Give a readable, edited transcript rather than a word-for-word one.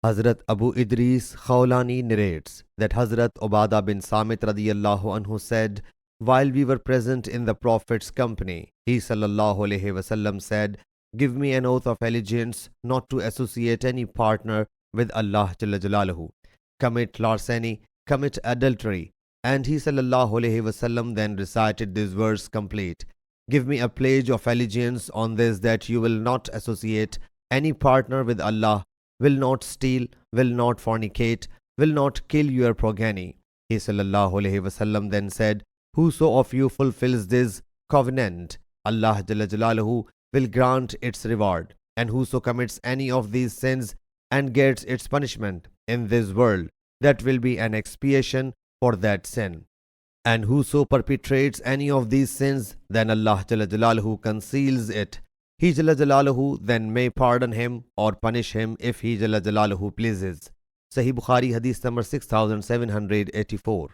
Hazrat Abu Idris Khawlani narrates that Hazrat Ubadah bin Samit radiyallahu anhu said, while we were present in the Prophet's company, he sallallahu alaihi wasallam said, give me an oath of allegiance not to associate any partner with Allah Jalla Jalaluhu, commit larceny, commit adultery. And he sallallahu alaihi wasallam then recited this verse complete. Give me a pledge of allegiance on this that you will not associate any partner with Allah, will not steal, will not fornicate, will not kill your progeny. He sallallahu alaihi wasallam then said, whoso of you fulfills this covenant, Allah Jalla Jalaluhu will grant its reward, and whoso commits any of these sins and gets its punishment in this world, that will be an expiation for that sin. And whoso perpetrates any of these sins, then Allah Jalla Jalaluhu conceals it. He Jalla Jalaluhu then may pardon him or punish him if he Jalla Jalaluhu pleases. Sahih Bukhari Hadith number 6784.